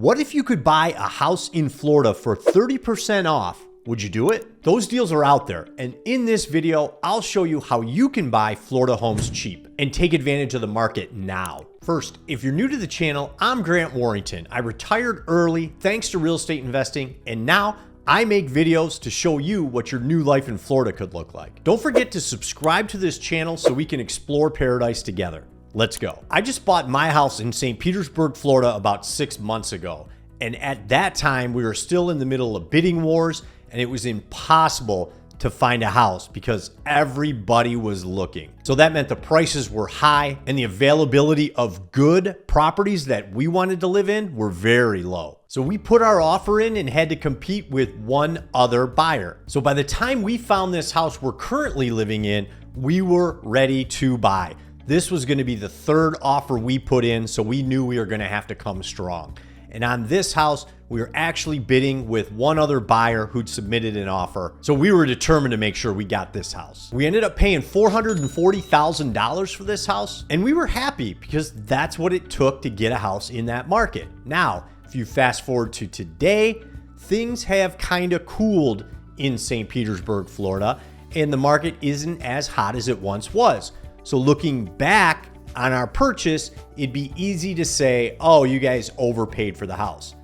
What if you could buy a house in Florida for 30% off? Would you do it? Those deals are out there, and in this video, I'll show you how you can buy Florida homes cheap and take advantage of the market now. First, if you're new to the channel, I'm Grant Warrington. I retired early thanks to real estate investing, and now I make videos to show you what your new life in Florida could look like. Don't forget to subscribe to this channel so we can explore paradise together. Let's go. I just bought my house in St. Petersburg, Florida about 6 months ago. And at that time, we were still in the middle of bidding wars, and it was impossible to find a house because everybody was looking. So that meant the prices were high and the availability of good properties that we wanted to live in were very low. So we put our offer in and had to compete with one other buyer. So by the time we found this house we're currently living in, we were ready to buy. This was going to be the third offer we put in, so we knew we were going to have to come strong. And on this house, we were actually bidding with one other buyer who'd submitted an offer. So we were determined to make sure we got this house. We ended up paying $440,000 for this house, and we were happy because that's what it took to get a house in that market. Now, if you fast forward to today, things have kind of cooled in St. Petersburg, Florida, and the market isn't as hot as it once was. So looking back on our purchase, it'd be easy to say, oh, you guys overpaid for the house.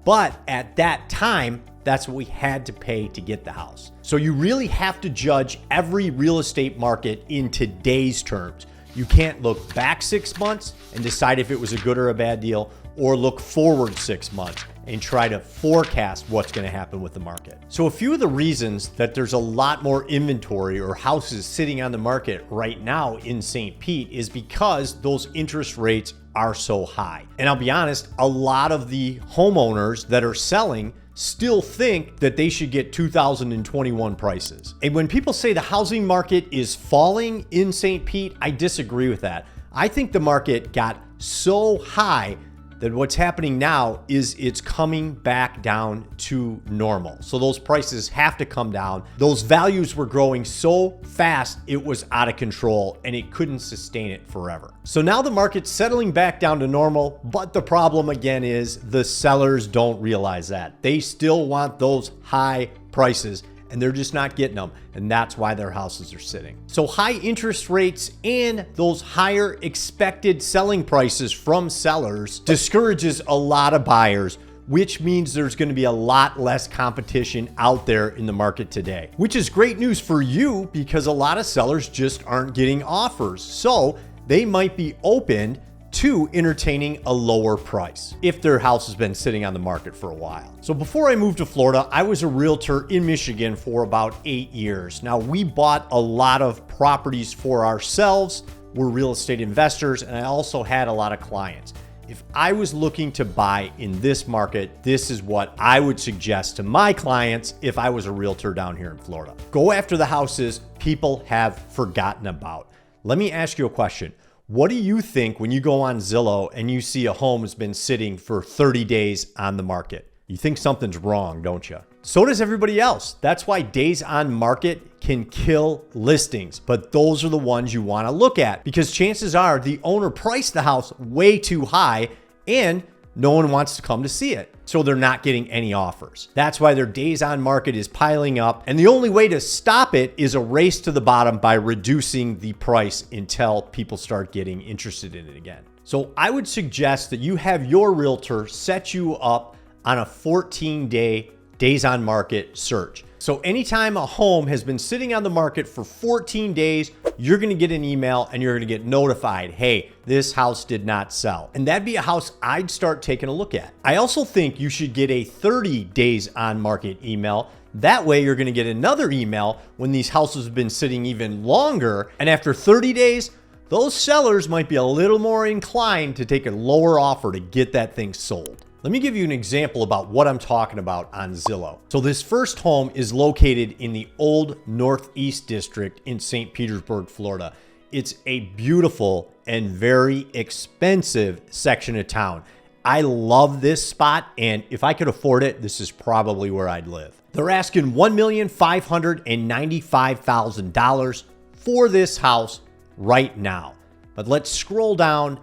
But at that time, that's what we had to pay to get the house. So you really have to judge every real estate market in today's terms. You can't look back 6 months and decide if it was a good or a bad deal, or look forward 6 months and try to forecast what's going to happen with the market. So a few of the reasons that there's a lot more inventory or houses sitting on the market right now in St. Pete is because those interest rates are so high. And I'll be honest, a lot of the homeowners that are selling still think that they should get 2021 prices. And when people say the housing market is falling in St. Pete, I disagree with that. I think the market got so high that what's happening now is it's coming back down to normal. So those prices have to come down. Those values were growing so fast, it was out of control and it couldn't sustain it forever. So now the market's settling back down to normal, but the problem again is the sellers don't realize that. They still want those high prices and they're just not getting them. And that's why their houses are sitting. So high interest rates and those higher expected selling prices from sellers discourages a lot of buyers, which means there's going to be a lot less competition out there in the market today, which is great news for you because a lot of sellers just aren't getting offers. So they might be open to entertaining a lower price if their house has been sitting on the market for a while. So before I moved to Florida, I was a realtor in Michigan for about 8 years. Now we bought a lot of properties for ourselves. We're real estate investors, and I also had a lot of clients. If I was looking to buy in this market, this is what I would suggest to my clients if I was a realtor down here in Florida. Go after the houses people have forgotten about. Let me ask you a question. What do you think when you go on Zillow and you see a home has been sitting for 30 days on the market? You think something's wrong, don't you? So does everybody else. That's why days on market can kill listings, but those are the ones you want to look at because chances are the owner priced the house way too high and no one wants to come to see it. So they're not getting any offers. That's why their days on market is piling up. And the only way to stop it is a race to the bottom by reducing the price until people start getting interested in it again. So I would suggest that you have your realtor set you up on a 14-day days on market search. So anytime a home has been sitting on the market for 14 days, you're going to get an email and you're going to get notified, hey, this house did not sell. And that'd be a house I'd start taking a look at. I also think you should get a 30 days on market email. That way you're going to get another email when these houses have been sitting even longer. And after 30 days, those sellers might be a little more inclined to take a lower offer to get that thing sold. Let me give you an example about what I'm talking about on Zillow. So this first home is located in the old Northeast District in St. Petersburg, Florida. It's a beautiful and very expensive section of town. I love this spot, and if I could afford it, this is probably where I'd live. They're asking $1,595,000 for this house right now. But let's scroll down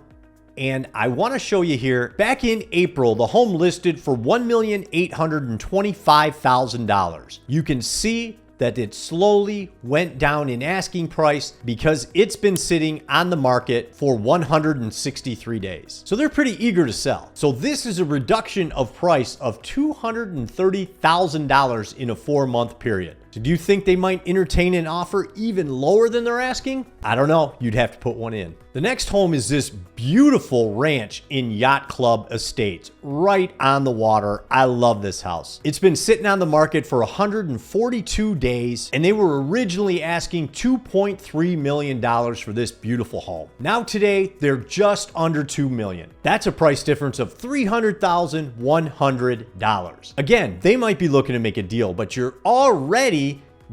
And I want to show you here, back in April, the home listed for $1,825,000. You can see that it slowly went down in asking price because it's been sitting on the market for 163 days. So they're pretty eager to sell. So this is a reduction of price of $230,000 in a 4-month period. So do you think they might entertain an offer even lower than they're asking? I don't know. You'd have to put one in. The next home is this beautiful ranch in Yacht Club Estates, right on the water. I love this house. It's been sitting on the market for 142 days, and they were originally asking $2.3 million for this beautiful home. Now today, they're just under $2 million. That's a price difference of $300,100. Again, they might be looking to make a deal, but you're already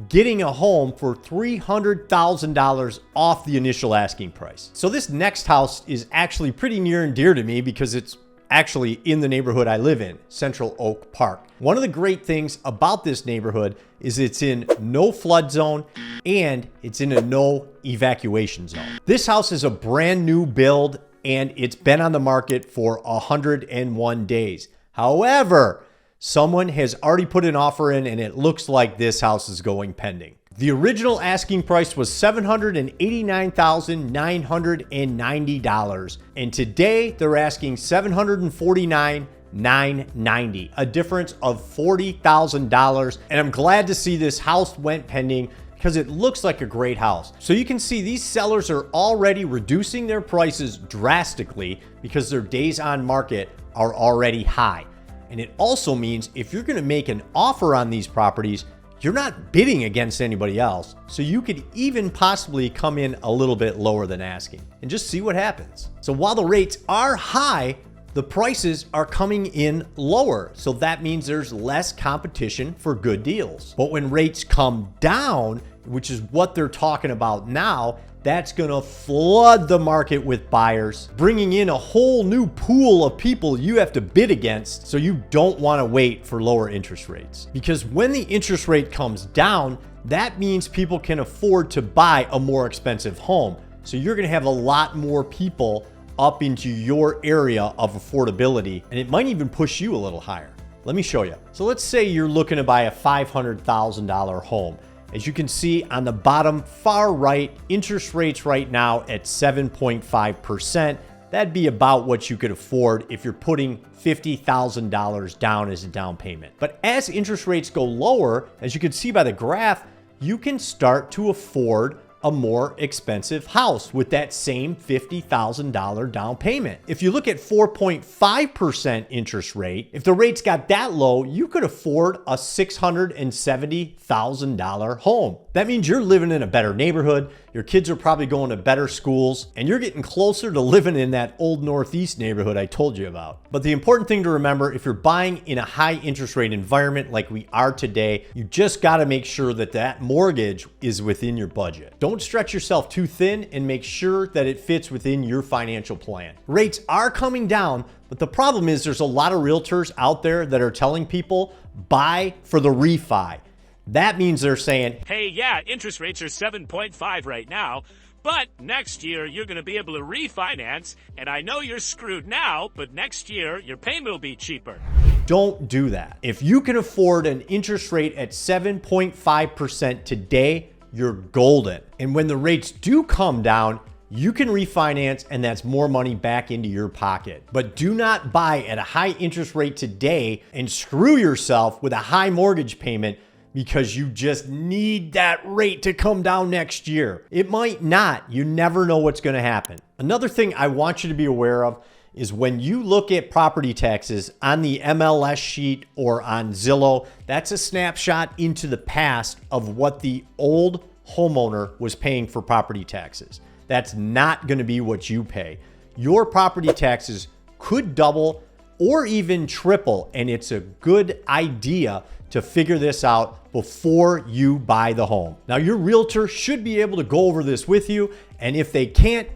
getting a home for $300,000 off the initial asking price. So this next house is actually pretty near and dear to me because it's actually in the neighborhood I live in, Central Oak Park. One of the great things about this neighborhood is it's in no flood zone and it's in a no evacuation zone. This house is a brand new build and it's been on the market for 101 days. However, someone has already put an offer in and it looks like this house is going pending. The original asking price was $789,990, and today they're asking $749,990, a difference of $40,000. And I'm glad to see this house went pending because it looks like a great house. So you can see these sellers are already reducing their prices drastically because their days on market are already high. And it also means if you're going to make an offer on these properties, you're not bidding against anybody else. So you could even possibly come in a little bit lower than asking and just see what happens. So while the rates are high, the prices are coming in lower. So that means there's less competition for good deals. But when rates come down, which is what they're talking about now, that's going to flood the market with buyers, bringing in a whole new pool of people you have to bid against. So you don't want to wait for lower interest rates, because when the interest rate comes down, that means people can afford to buy a more expensive home. So you're going to have a lot more people up into your area of affordability, and it might even push you a little higher. Let me show you. So let's say you're looking to buy a $500,000 home. As you can see on the bottom far right, interest rates right now at 7.5%. That'd be about what you could afford if you're putting $50,000 down as a down payment. But as interest rates go lower, as you can see by the graph, you can start to afford a more expensive house with that same $50,000 down payment. If you look at 4.5% interest rate, if the rates got that low, you could afford a $670,000 home. That means you're living in a better neighborhood, your kids are probably going to better schools, and you're getting closer to living in that old Northeast neighborhood I told you about. But the important thing to remember, if you're buying in a high interest rate environment like we are today, you just got to make sure that that mortgage is within your budget. Don't stretch yourself too thin, and make sure that it fits within your financial plan. Rates are coming down, but the problem is there's a lot of realtors out there that are telling people buy for the refi. That means they're saying, hey, yeah, interest rates are 7.5 right now, but next year you're going to be able to refinance, and I know you're screwed now, but next year your payment will be cheaper. Don't do that. If you can afford an interest rate at 7.5% today, you're golden. And when the rates do come down, you can refinance, and that's more money back into your pocket. But do not buy at a high interest rate today and screw yourself with a high mortgage payment because you just need that rate to come down next year. It might not. You never know what's going to happen. Another thing I want you to be aware of is when you look at property taxes on the MLS sheet or on Zillow, that's a snapshot into the past of what the old homeowner was paying for property taxes. That's not going to be what you pay. Your property taxes could double or even triple, and it's a good idea to figure this out before you buy the home. Now, your realtor should be able to go over this with you, and if they can't,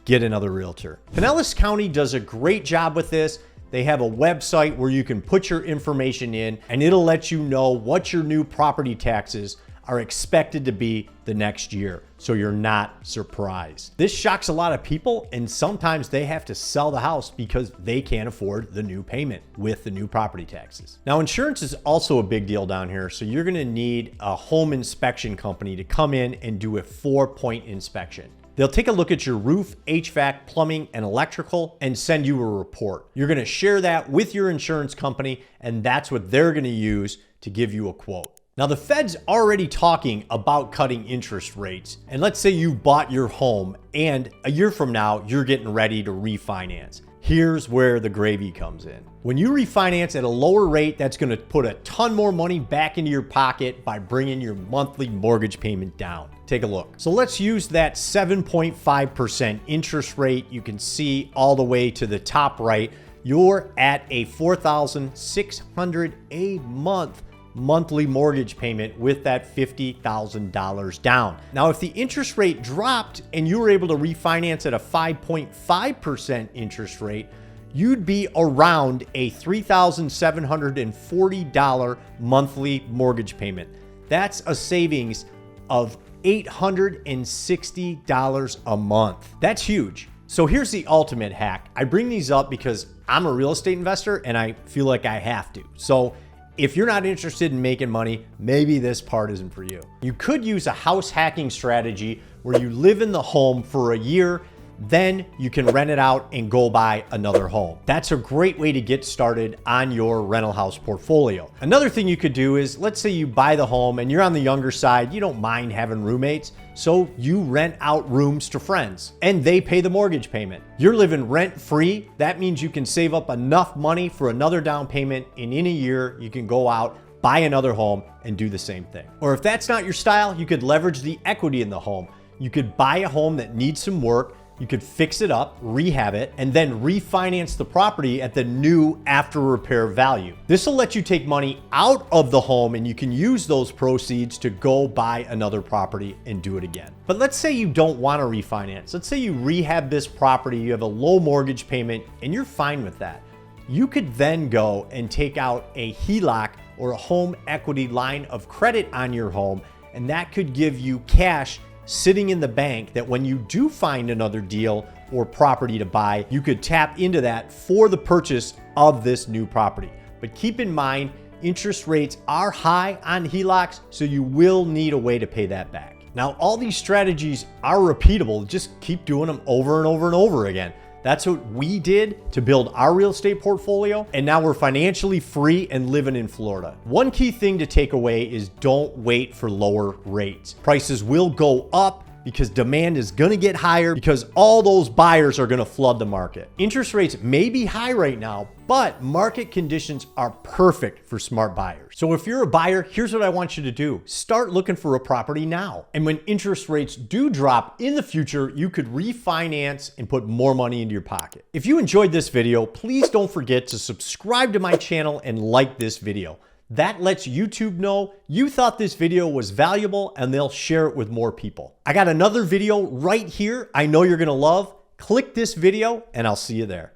get another realtor. Pinellas County does a great job with this. They have a website where you can put your information in, and it'll let you know what your new property taxes are expected to be the next year, so you're not surprised. This shocks a lot of people, and sometimes they have to sell the house because they can't afford the new payment with the new property taxes. Now, insurance is also a big deal down here, so you're gonna need a home inspection company to come in and do a 4-point inspection. They'll take a look at your roof, HVAC, plumbing, and electrical and send you a report. You're gonna share that with your insurance company, and that's what they're gonna use to give you a quote. Now, the Fed's already talking about cutting interest rates. And let's say you bought your home and a year from now, you're getting ready to refinance. Here's where the gravy comes in. When you refinance at a lower rate, that's gonna put a ton more money back into your pocket by bringing your monthly mortgage payment down. Take a look. So let's use that 7.5% interest rate. You can see all the way to the top right, you're at a $4,600 a month monthly mortgage payment with that $50,000 down. Now, if the interest rate dropped and you were able to refinance at a 5.5% interest rate, you'd be around a $3,740 monthly mortgage payment. That's a savings of $860 a month. That's huge. So here's the ultimate hack. I bring these up because I'm a real estate investor and I feel like I have to. So if you're not interested in making money, maybe this part isn't for you. You could use a house hacking strategy where you live in the home for a year, then you can rent it out and go buy another home. That's a great way to get started on your rental house portfolio. Another thing you could do is, let's say you buy the home and you're on the younger side, you don't mind having roommates, so you rent out rooms to friends and they pay the mortgage payment. You're living rent-free. That means you can save up enough money for another down payment, and in a year, you can go out, buy another home and do the same thing. Or if that's not your style, you could leverage the equity in the home. You could buy a home that needs some work, you could fix it up, rehab it, and then refinance the property at the new after repair value. This will let you take money out of the home and you can use those proceeds to go buy another property and do it again. But let's say you don't want to refinance. Let's say you rehab this property, you have a low mortgage payment, and you're fine with that. You could then go and take out a HELOC or a home equity line of credit on your home, and that could give you cash sitting in the bank that when you do find another deal or property to buy, you could tap into that for the purchase of this new property. But keep in mind, interest rates are high on HELOCs, so you will need a way to pay that back. Now, all these strategies are repeatable. Just keep doing them over and over and over again. That's what we did to build our real estate portfolio, and now we're financially free and living in Florida. One key thing to take away is don't wait for lower rates. Prices will go up because demand is gonna get higher because all those buyers are gonna flood the market. Interest rates may be high right now, but market conditions are perfect for smart buyers. So if you're a buyer, here's what I want you to do. Start looking for a property now. And when interest rates do drop in the future, you could refinance and put more money into your pocket. If you enjoyed this video, please don't forget to subscribe to my channel and like this video. That lets YouTube know you thought this video was valuable and they'll share it with more people. I got another video right here I know you're gonna love. Click this video and I'll see you there.